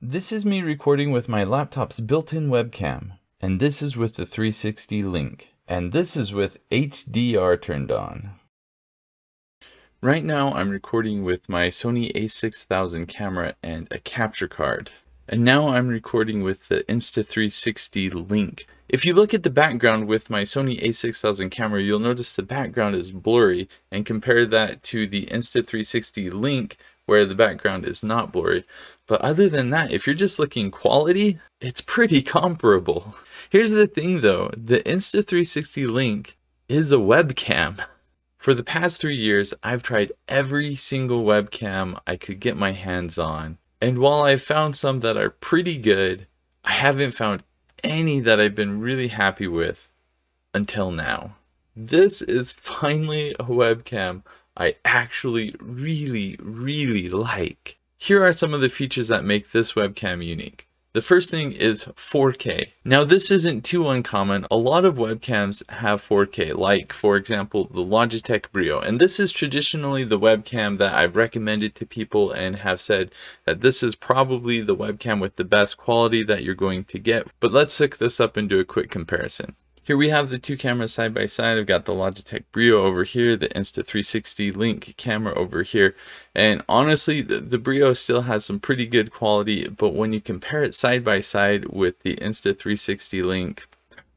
This is me recording with my laptop's built-in webcam, and this is with the 360 Link, and this is with HDR turned on. Right now I'm recording with my Sony a6000 camera and a capture card. And now I'm recording with the Insta360 Link. If you look at the background with my Sony a6000 camera, you'll notice the background is blurry, and compare that to the Insta360 Link where the background is not blurry. But other than that, if you're just looking quality, it's pretty comparable. Here's the thing though, the Insta360 Link is a webcam. For the past 3 years, I've tried every single webcam I could get my hands on. And while I've found some that are pretty good, I haven't found any that I've been really happy with until now. This is finally a webcam I actually really like. Here are some of the features that make this webcam unique. The first thing is 4K. Now this isn't too uncommon. A lot of webcams have 4K, like for example the Logitech Brio, and this is traditionally the webcam that I've recommended to people and have said that this is probably the webcam with the best quality that you're going to get. But let's hook this up and do a quick comparison. Here we have the two cameras side by side. I've got the Logitech Brio over here, the Insta360 Link camera over here. And honestly, the Brio still has some pretty good quality, but when you compare it side by side with the Insta360 Link,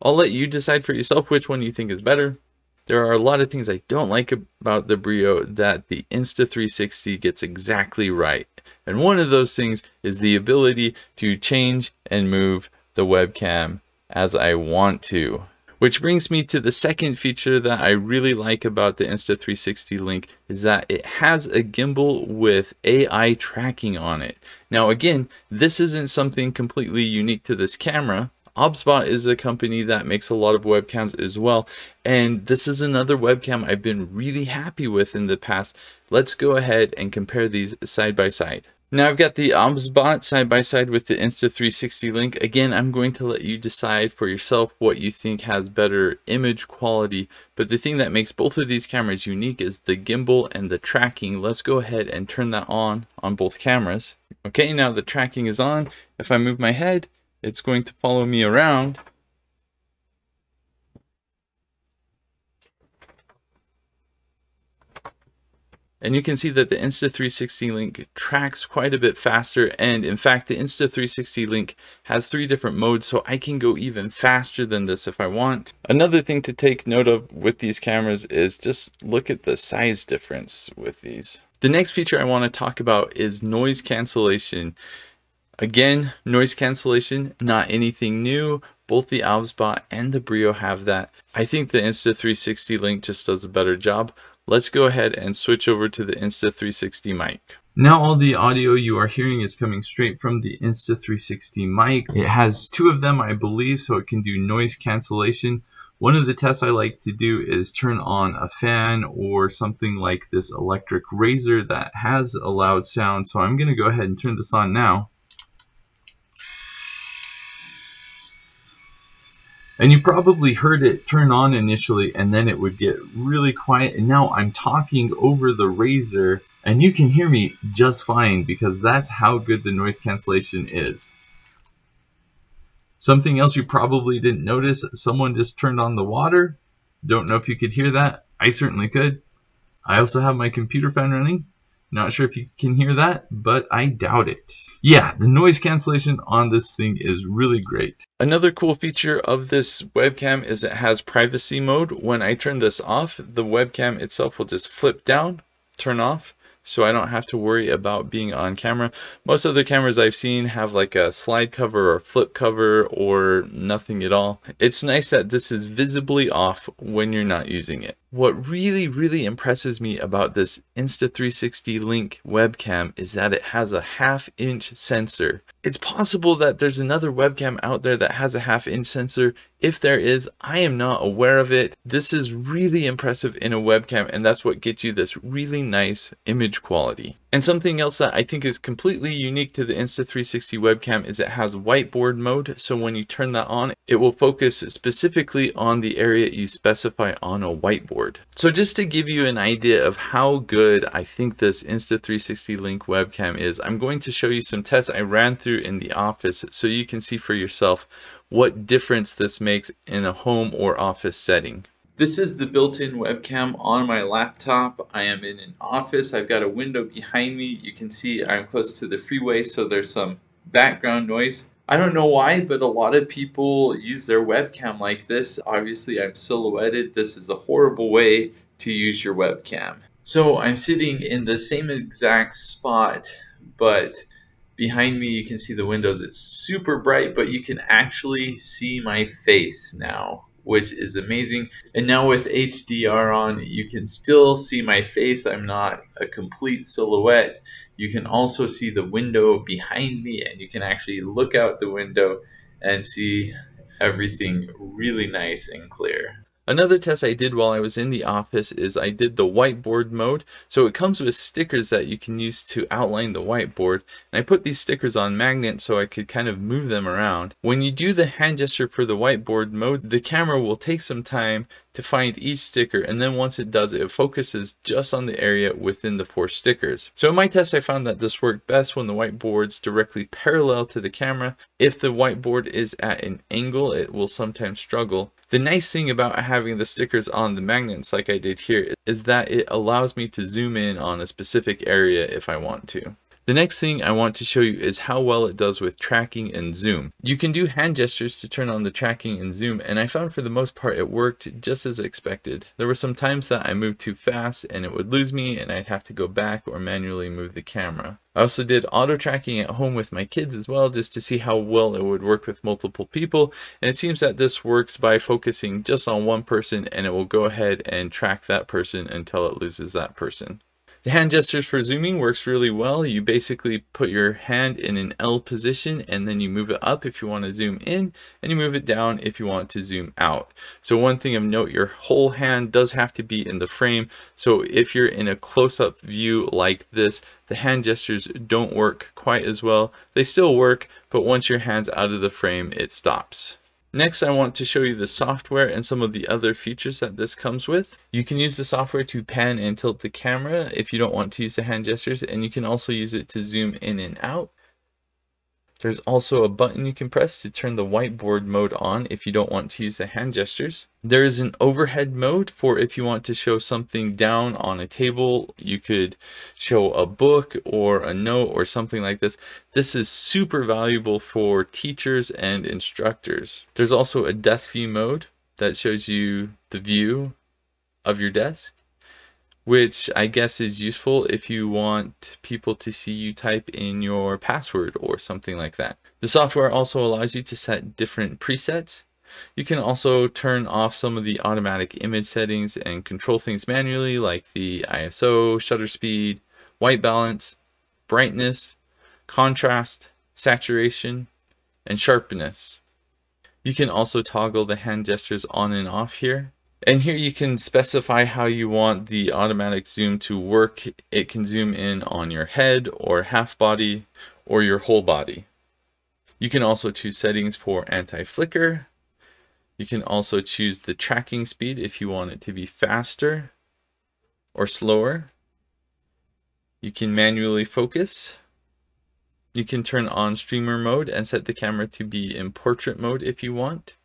I'll let you decide for yourself which one you think is better. There are a lot of things I don't like about the Brio that the Insta360 gets exactly right. And one of those things is the ability to change and move the webcam as I want to. Which brings me to the second feature that I really like about the Insta360 Link is that it has a gimbal with AI tracking on it. Now again, this isn't something completely unique to this camera. OBSBot is a company that makes a lot of webcams as well, and this is another webcam I've been really happy with in the past. Let's go ahead and compare these side by side. Now I've got the OBSBot side by side with the Insta360 Link. Again, I'm going to let you decide for yourself what you think has better image quality, but the thing that makes both of these cameras unique is the gimbal and the tracking. Let's go ahead and turn that on both cameras. Okay, now the tracking is on. If I move my head, it's going to follow me around. And you can see that the Insta360 Link tracks quite a bit faster, and in fact the Insta360 Link has 3 different modes, so I can go even faster than this if I want. Another thing to take note of with these cameras is just look at the size difference with these. The next feature I want to talk about is noise cancellation. Again, noise cancellation, not anything new. Both the OBSBot and the Brio have that. I think the Insta360 Link just does a better job. Let's go ahead and switch over to the Insta360 mic. Now all the audio you are hearing is coming straight from the Insta360 mic. It has 2 of them, I believe, so it can do noise cancellation. One of the tests I like to do is turn on a fan or something like this electric razor that has a loud sound. So I'm going to go ahead and turn this on now. And you probably heard it turn on initially and then it would get really quiet. And now I'm talking over the razor and you can hear me just fine because that's how good the noise cancellation is. Something else you probably didn't notice, someone just turned on the water. Don't know if you could hear that. I certainly could. I also have my computer fan running. Not sure if you can hear that, but I doubt it. Yeah, the noise cancellation on this thing is really great. Another cool feature of this webcam is it has privacy mode. When I turn this off, the webcam itself will just flip down, turn off, so I don't have to worry about being on camera. Most other cameras I've seen have like a slide cover or flip cover or nothing at all. It's nice that this is visibly off when you're not using it. What really impresses me about this Insta360 Link webcam is that it has a 1/2 inch sensor. It's possible that there's another webcam out there that has a 1/2 inch sensor. If there is, I am not aware of it. This is really impressive in a webcam, and that's what gets you this really nice image quality. And something else that I think is completely unique to the Insta360 webcam is it has whiteboard mode. So when you turn that on, it will focus specifically on the area you specify on a whiteboard. So just to give you an idea of how good I think this Insta360 Link webcam is, I'm going to show you some tests I ran through in the office so you can see for yourself what difference this makes in a home or office setting. This is the built-in webcam on my laptop. I am in an office. I've got a window behind me. You can see I'm close to the freeway, so there's some background noise. I don't know why, but a lot of people use their webcam like this. Obviously, I'm silhouetted. This is a horrible way to use your webcam. So I'm sitting in the same exact spot, but behind me you can see the windows. It's super bright, but you can actually see my face now, which is amazing. And now with HDR on, you can still see my face. I'm not a complete silhouette. You can also see the window behind me, and you can actually look out the window and see everything really nice and clear. Another test I did while I was in the office is I did the whiteboard mode. So it comes with stickers that you can use to outline the whiteboard. And I put these stickers on magnets so I could kind of move them around. When you do the hand gesture for the whiteboard mode, the camera will take some time to find each sticker, and then once it does, it focuses just on the area within the 4 stickers. So in my test, I found that this worked best when the whiteboard's directly parallel to the camera. If the whiteboard is at an angle, it will sometimes struggle. The nice thing about having the stickers on the magnets like I did here is that it allows me to zoom in on a specific area if I want to. The next thing I want to show you is how well it does with tracking and zoom. You can do hand gestures to turn on the tracking and zoom, and I found for the most part it worked just as expected. There were some times that I moved too fast and it would lose me and I'd have to go back or manually move the camera. I also did auto tracking at home with my kids as well, just to see how well it would work with multiple people, and it seems that this works by focusing just on one person, and it will go ahead and track that person until it loses that person. The hand gestures for zooming works really well. You basically put your hand in an L position and then you move it up if you want to zoom in, and you move it down if you want to zoom out. So one thing of note, your whole hand does have to be in the frame. So if you're in a close-up view like this, the hand gestures don't work quite as well. They still work, but once your hand's out of the frame, it stops. Next, I want to show you the software and some of the other features that this comes with. You can use the software to pan and tilt the camera if you don't want to use the hand gestures, and you can also use it to zoom in and out. There's also a button you can press to turn the whiteboard mode on if you don't want to use the hand gestures. There is an overhead mode for if you want to show something down on a table. You could show a book or a note or something like this. This is super valuable for teachers and instructors. There's also a desk view mode that shows you the view of your desk, which I guess is useful if you want people to see you type in your password or something like that. The software also allows you to set different presets. You can also turn off some of the automatic image settings and control things manually, like the ISO, shutter speed, white balance, brightness, contrast, saturation, and sharpness. You can also toggle the hand gestures on and off here. And here you can specify how you want the automatic zoom to work. It can zoom in on your head or half body or your whole body. You can also choose settings for anti-flicker. You can also choose the tracking speed if you want it to be faster or slower. You can manually focus. You can turn on streamer mode and set the camera to be in portrait mode if you want.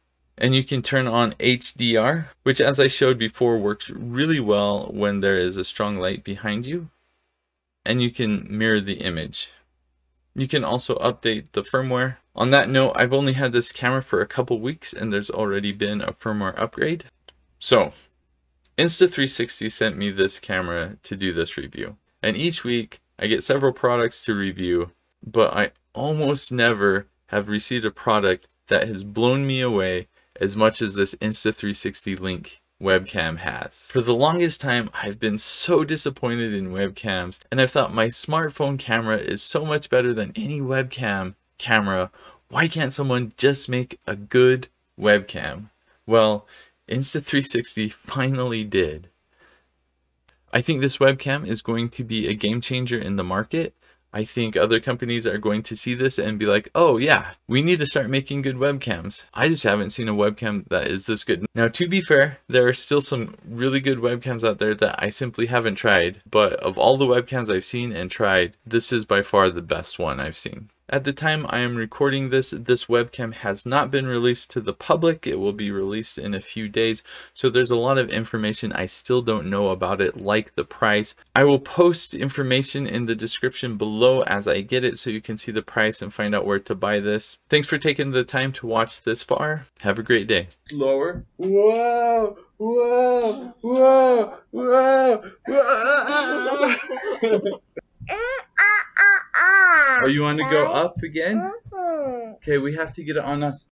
And you can turn on HDR, which, as I showed before, works really well when there is a strong light behind you. And you can mirror the image. You can also update the firmware. On that note, I've only had this camera for a couple weeks and there's already been a firmware upgrade. So, Insta360 sent me this camera to do this review. And each week I get several products to review, but I almost never have received a product that has blown me away as much as this Insta360 Link webcam has. For the longest time, I've been so disappointed in webcams, and I thought my smartphone camera is so much better than any webcam camera. Why can't someone just make a good webcam? Well, Insta360 finally did. I think this webcam is going to be a game changer in the market. I think other companies are going to see this and be like, oh yeah, we need to start making good webcams. I just haven't seen a webcam that is this good. Now, to be fair, there are still some really good webcams out there that I simply haven't tried. But of all the webcams I've seen and tried, this is by far the best one I've seen. At the time I am recording this webcam has not been released to the public. It will be released in a few days. So there's a lot of information I still don't know about it, like the price. I will post information in the description below as I get it so you can see the price and find out where to buy this. Thanks for taking the time to watch this far. Have a great day. Slower. Whoa! Whoa! Whoa! Whoa! Whoa! Oh, you want to go up again? Okay, we have to get it on us.